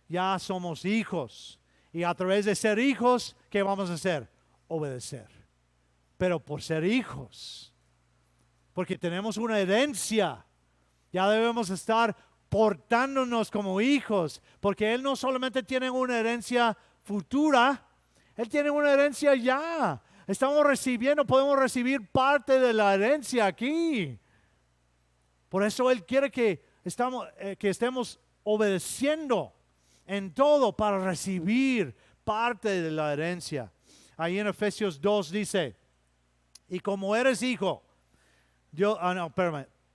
Ya somos hijos. Y a través de ser hijos, ¿qué vamos a hacer? Obedecer. Pero por ser hijos. Porque tenemos una herencia. Ya debemos estar portándonos como hijos, porque Él no solamente tiene una herencia futura, Él tiene una herencia ya. Estamos recibiendo, podemos recibir parte de la herencia aquí. Por eso Él quiere que estemos obedeciendo en todo para recibir parte de la herencia. ahí en Efesios 2 dice, y como eres hijo,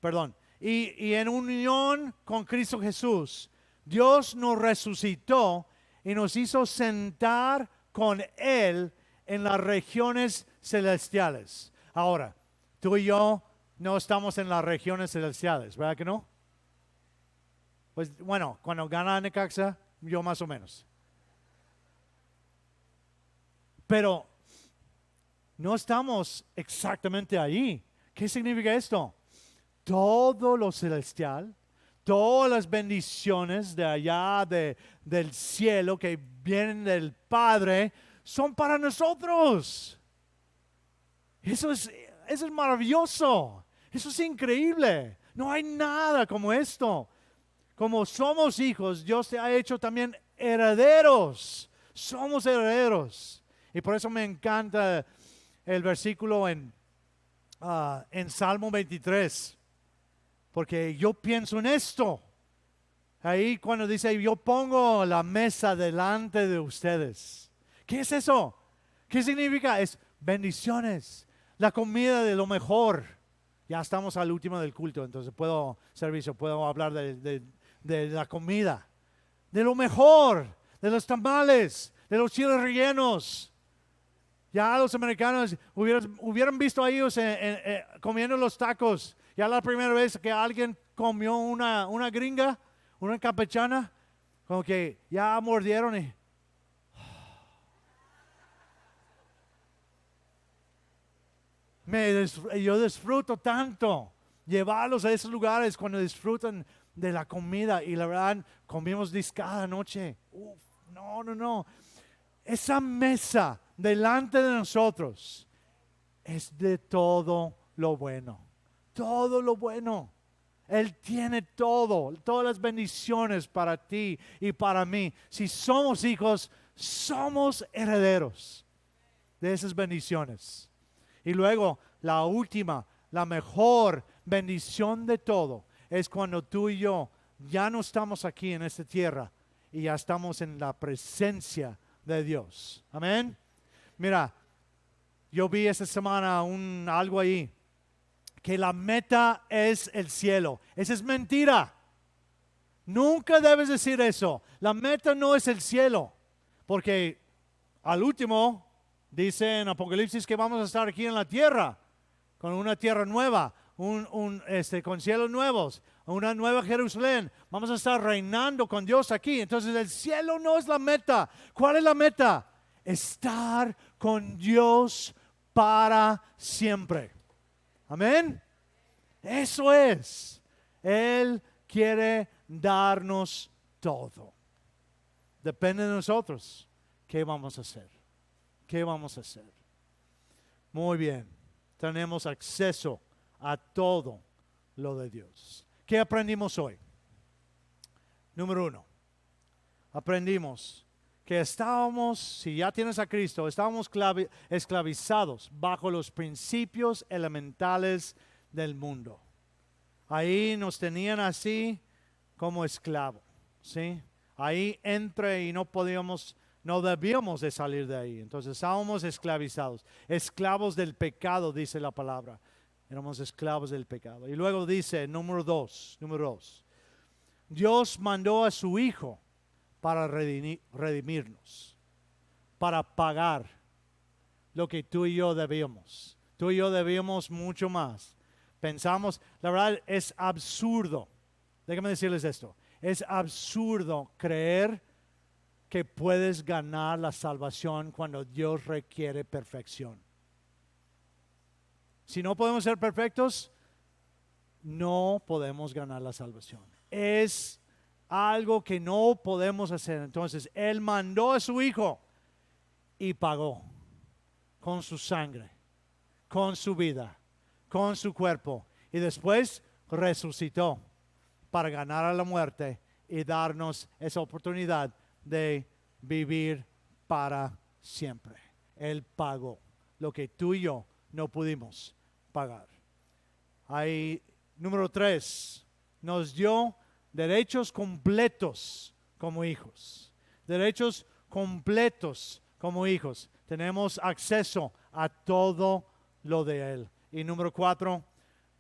perdón. Y en unión con Cristo Jesús, Dios nos resucitó y nos hizo sentar con Él en las regiones celestiales. Ahora, tú y yo no estamos en las regiones celestiales, ¿verdad que no? Pues bueno, cuando gana Necaxa, yo más o menos. Pero no estamos exactamente ahí. ¿Qué significa esto? Todo lo celestial, todas las bendiciones de allá del cielo que vienen del Padre son para nosotros. Eso es maravilloso. Eso es increíble. No hay nada como esto. Como somos hijos, Dios te ha hecho también herederos. Somos herederos. Y por eso me encanta el versículo en Salmo 23. Porque yo pienso en esto. Ahí cuando dice, yo pongo la mesa delante de ustedes. ¿Qué es eso? ¿Qué significa? Es bendiciones. La comida de lo mejor. Ya estamos al último del culto, entonces puedo hablar de la comida. De lo mejor. De los tamales. De los chiles rellenos. Ya los americanos hubieran visto a ellos comiendo los tacos. Ya la primera vez que alguien comió una gringa, una campechana, como que ya mordieron y yo disfruto tanto llevarlos a esos lugares cuando disfrutan de la comida y la verdad comimos cada noche. No. Esa mesa delante de nosotros es de todo lo bueno. Todo lo bueno. Él tiene todas las bendiciones para ti y para mí. Si somos hijos, somos herederos de esas bendiciones. Y luego, la última, la mejor bendición de todo, es cuando tú y yo ya no estamos aquí en esta tierra y ya estamos en la presencia de Dios. Amén. Mira, yo vi esta semana algo ahí, que la meta es el cielo. Esa es mentira. Nunca debes decir eso. La meta no es el cielo, porque al último dice en Apocalipsis que vamos a estar aquí en la tierra, con una tierra nueva, con cielos nuevos, una nueva Jerusalén. Vamos a estar reinando con Dios aquí. Entonces el cielo no es la meta. ¿Cuál es la meta? Estar con Dios para siempre. Amén. Eso es. Él quiere darnos todo. Depende de nosotros. ¿Qué vamos a hacer? ¿Qué vamos a hacer? Muy bien. Tenemos acceso a todo lo de Dios. ¿Qué aprendimos hoy? Número 1. Aprendimos que estábamos, si ya tienes a Cristo, estábamos esclavizados bajo los principios elementales del mundo. Ahí nos tenían así como esclavos, ¿sí? Ahí entré y no debíamos de salir de ahí. Entonces estábamos esclavizados, esclavos del pecado, dice la palabra. Éramos esclavos del pecado. Y luego dice, número dos, Dios mandó a su Hijo para redimirnos, para pagar lo que tú y yo debíamos. Tú y yo debíamos mucho más. Pensamos, la verdad es absurdo. Déjame decirles esto. Es absurdo creer que puedes ganar la salvación cuando Dios requiere perfección. Si no podemos ser perfectos, no podemos ganar la salvación. Es algo que no podemos hacer. Entonces, Él mandó a su Hijo y pagó con su sangre, con su vida, con su cuerpo. Y después resucitó para ganar a la muerte y darnos esa oportunidad de vivir para siempre. Él pagó lo que tú y yo no pudimos pagar. Número 3, nos dio derechos completos como hijos. Derechos completos como hijos. Tenemos acceso a todo lo de Él. Y número 4,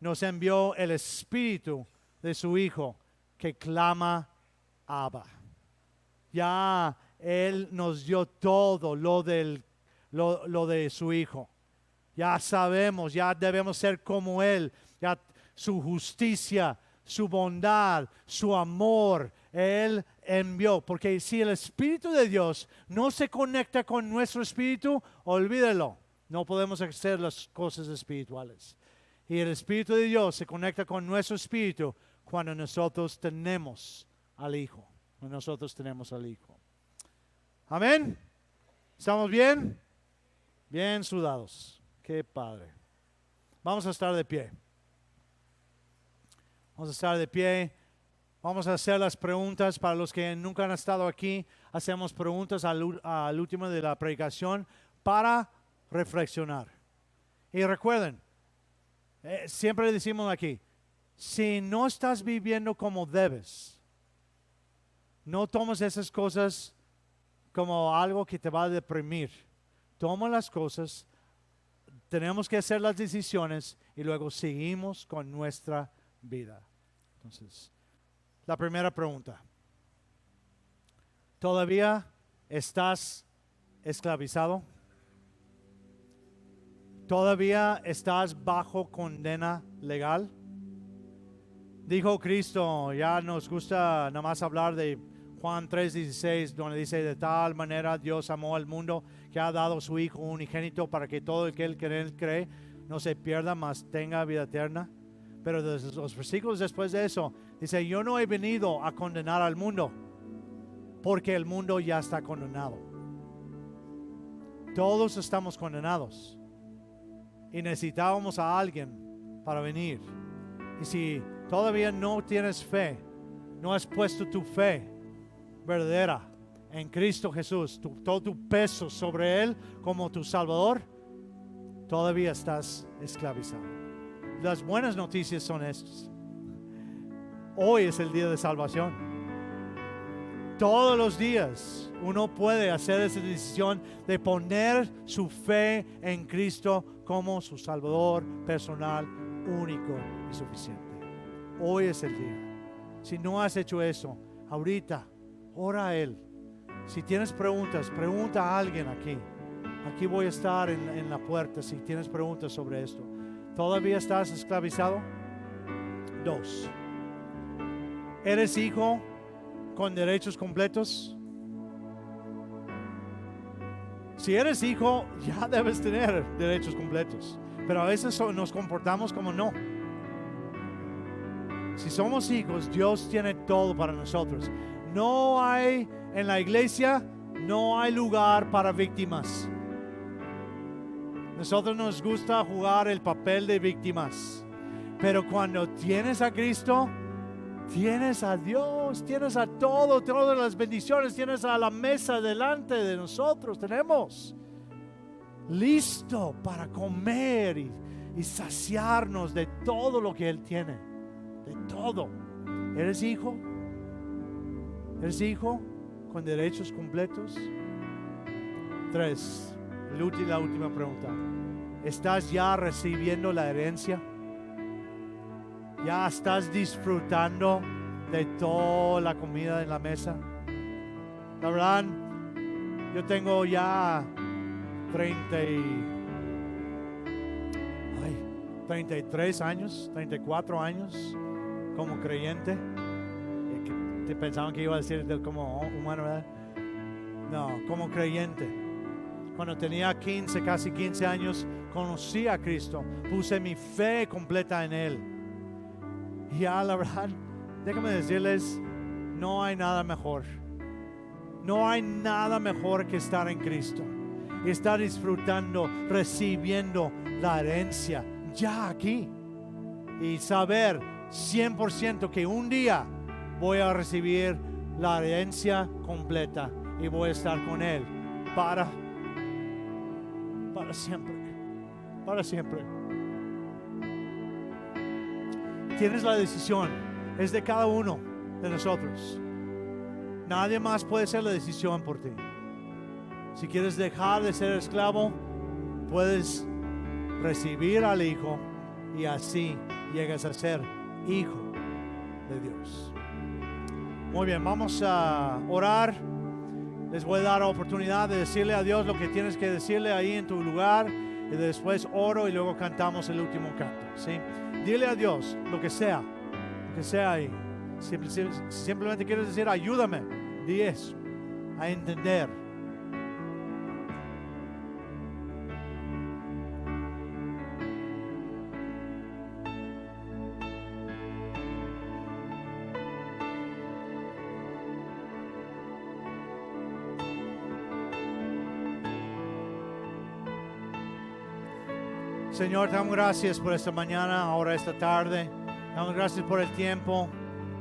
nos envió el Espíritu de su Hijo que clama Abba. Ya Él nos dio todo lo de su Hijo. Ya sabemos, ya debemos ser como Él. Ya su justicia, su bondad, su amor, Él envió. Porque si el Espíritu de Dios no se conecta con nuestro espíritu, olvídelo. No podemos hacer las cosas espirituales. Y el Espíritu de Dios se conecta con nuestro espíritu cuando nosotros tenemos al Hijo. Cuando nosotros tenemos al Hijo. Amén. ¿Estamos bien? Bien sudados. Qué padre. Vamos a estar de pie. Vamos a estar de pie. Vamos a hacer las preguntas. Para los que nunca han estado aquí, hacemos preguntas al último de la predicación para reflexionar. Y recuerden, siempre decimos aquí, si no estás viviendo como debes, no tomes esas cosas como algo que te va a deprimir. Toma las cosas, tenemos que hacer las decisiones y luego seguimos con nuestra vida. Entonces, la primera pregunta. ¿Todavía estás esclavizado? ¿Todavía estás bajo condena legal? Dijo Cristo, ya nos gusta nada más hablar de Juan 3:16, donde dice, de tal manera Dios amó al mundo que ha dado su Hijo unigénito para que todo el que en él cree no se pierda, mas tenga vida eterna. Pero los versículos después de eso, dice, yo no he venido a condenar al mundo, porque el mundo ya está condenado. Todos estamos condenados. Y necesitábamos a alguien para venir. Y si todavía no tienes fe, no has puesto tu fe verdadera en Cristo Jesús, todo tu peso sobre Él como tu Salvador, todavía estás esclavizado. Las buenas noticias son estas. Hoy es el día de salvación. Todos los días uno puede hacer esa decisión de poner su fe en Cristo como su Salvador personal, único y suficiente. Hoy es el día. Si no has hecho eso, ahorita, ora a Él. Si tienes preguntas, pregunta a alguien aquí. Aquí voy a estar en la puerta si tienes preguntas sobre esto. ¿Todavía estás esclavizado? 2. ¿Eres hijo con derechos completos? Si eres hijo, ya debes tener derechos completos. Pero a veces nos comportamos como no. Si somos hijos, Dios tiene todo para nosotros. No hay en la iglesia, no hay lugar para víctimas. Nosotros nos gusta jugar el papel de víctimas. Pero cuando tienes a Cristo, tienes a Dios, tienes a todas las bendiciones, tienes a la mesa delante de nosotros. Tenemos listo para comer y saciarnos de todo lo que Él tiene. De todo. ¿Eres hijo? ¿Eres hijo con derechos completos? 3. La última pregunta. ¿Estás ya recibiendo la herencia? ¿Ya estás disfrutando de toda la comida en la mesa? La verdad, yo tengo ya 33 años, 34 años como creyente. Te pensaban que iba a decir como humano, ¿verdad? No, como creyente. Cuando tenía casi 15 años, conocí a Cristo. Puse mi fe completa en Él. Y ya, la verdad, déjame decirles, no hay nada mejor. No hay nada mejor que estar en Cristo. Y estar disfrutando, recibiendo la herencia ya aquí. Y saber 100% que un día voy a recibir la herencia completa. Y voy a estar con Él para siempre. Para siempre. Tienes la decisión. Es de cada uno de nosotros. Nadie más puede hacer la decisión por ti. Si quieres dejar de ser esclavo, puedes recibir al Hijo y así llegas a ser hijo de Dios. Muy bien, vamos a orar. Les voy a dar la oportunidad de decirle a Dios lo que tienes que decirle ahí en tu lugar, y después oro y luego cantamos el último canto, ¿sí? Dile a Dios lo que sea ahí. Simplemente quieres decir ayúdame, di eso, a entender. Señor, te damos gracias por esta mañana, ahora esta tarde. Te damos gracias por el tiempo,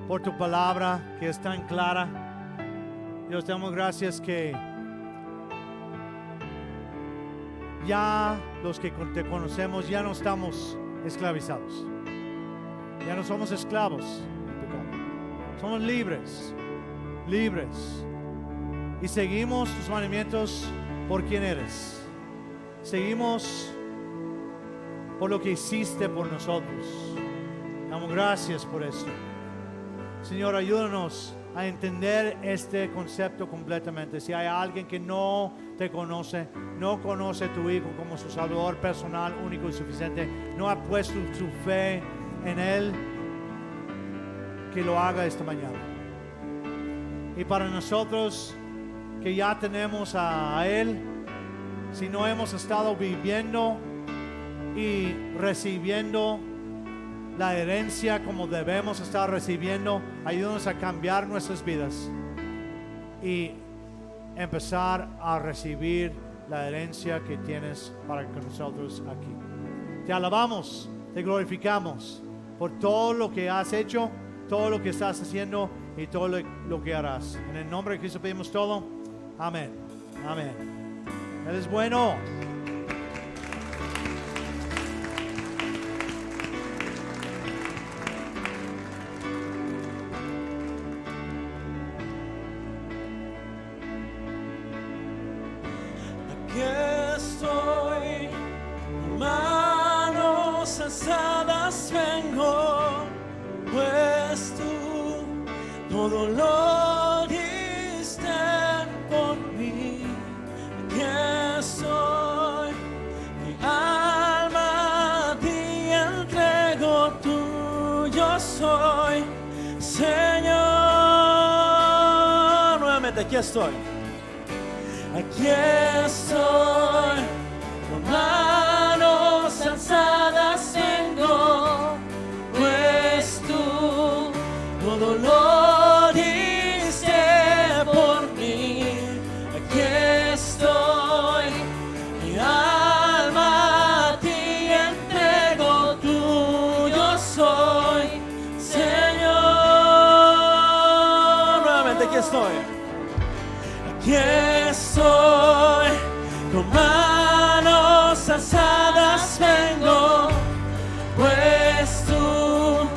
por tu palabra que es tan clara. Dios, te damos gracias que ya los que te conocemos ya no estamos esclavizados. Ya no somos esclavos del pecado. Somos libres. Y seguimos tus mandamientos por quien eres. Seguimos por lo que hiciste por nosotros. Damos gracias por esto. Señor, ayúdanos a entender este concepto completamente. Si hay alguien que no te conoce, no conoce a tu Hijo como su Salvador personal, único y suficiente, no ha puesto su fe en Él, que lo haga esta mañana. Y para nosotros que ya tenemos a Él, si no hemos estado viviendo y recibiendo la herencia como debemos estar recibiendo, ayúdanos a cambiar nuestras vidas y empezar a recibir la herencia que tienes para nosotros aquí. Te alabamos, te glorificamos por todo lo que has hecho, todo lo que estás haciendo y todo lo que harás. En el nombre de Cristo pedimos todo. Amén. Amén. Él es bueno. Aquí estoy, manos alzadas vengo, pues tú todo lo diste por mí. Aquí estoy, mi alma a ti entrego, tuyo soy, Señor. Nuevamente aquí estoy. Aquí estoy, con manos alzadas vengo, pues tú todo lo diste por mí. Aquí estoy, mi alma a ti entrego, tuyo soy, Señor. Nuevamente aquí estoy. Aquí estoy, con manos alzadas vengo, pues tú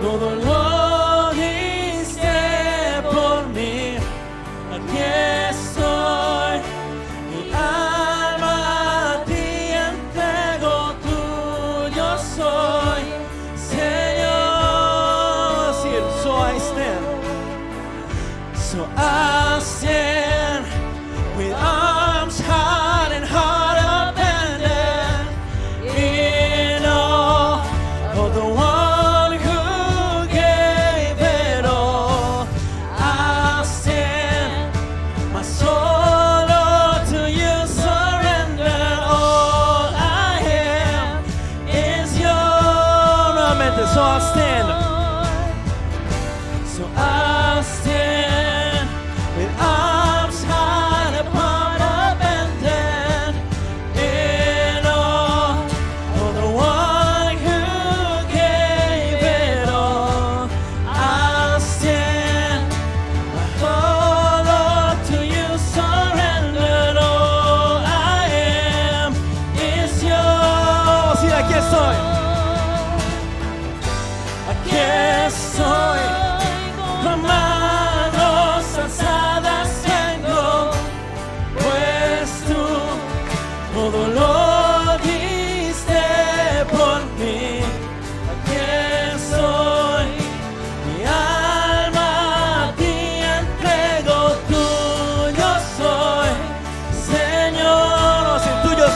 todo lo diste por mí. Aquí estoy, mi alma a ti entrego, tuyo soy, Señor. So I stand, so I stand with arms high and heart abandoned in awe of the one who gave it all. I stand, my soul, Lord, to you surrender. All I am is yours. Nuevamente, so I stand, so I stand with arms high upon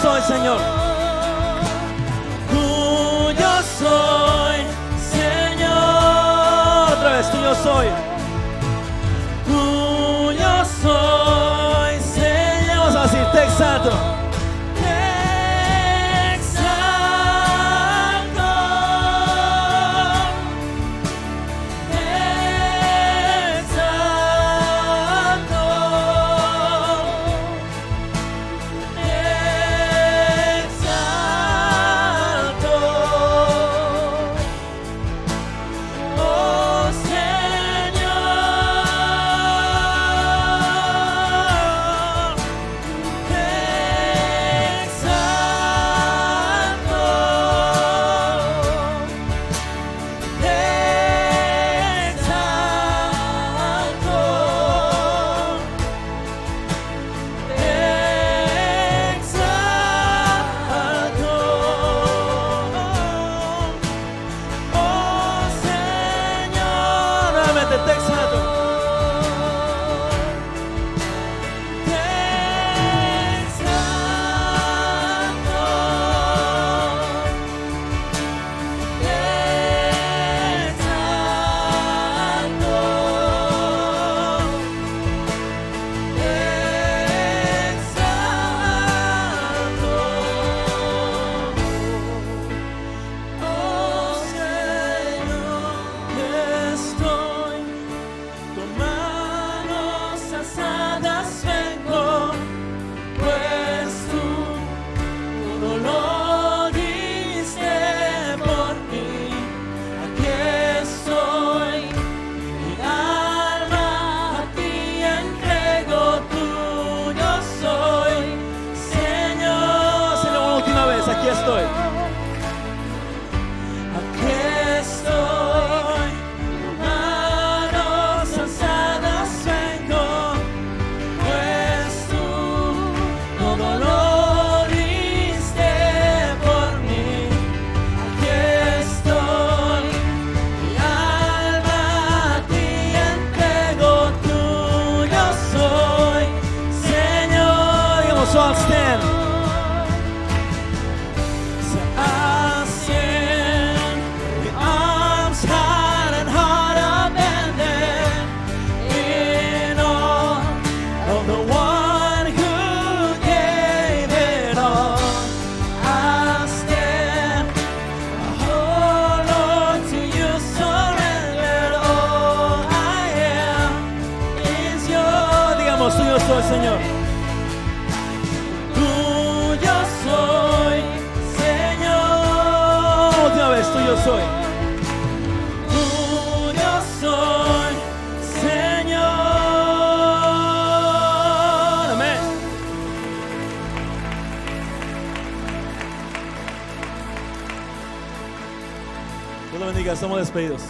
soy, Señor. Tuyo soy, Señor. Otra vez, tuyo soy. Tuyo soy, Señor. Vamos a decir, te exalto. Te exalto. Te exalto. Te exalto. Oh Señor, te exalto, te exalto, te exalto. Oh Señor, nuevamente te exalto. Te exalto. Te exalto. Te exalto. Oh Señor, estoy con manos alzadas vengo, pues tú todo lo diste por mí. Aquí estoy, mi alma a ti entrego, tuyo soy, Señor. Señor, una última vez, aquí estoy. Aquí estoy, con manos alzadas vengo, pues tú todo lo diste por mí. Aquí estoy, mi alma a ti entrego, tuyo soy, Señor. Digamos, all stand. I'll stand with arms high and heart abandoned in awe of the one who gave it all. I'll stand, oh Lord, to you surrendered. All I am is yours. Digamos, tuyo soy, Señor. Tuyo soy, Señor. Última vez, tuyo soy. Tuyo soy, Señor. Amén. Dios lo bendiga, estamos despedidos.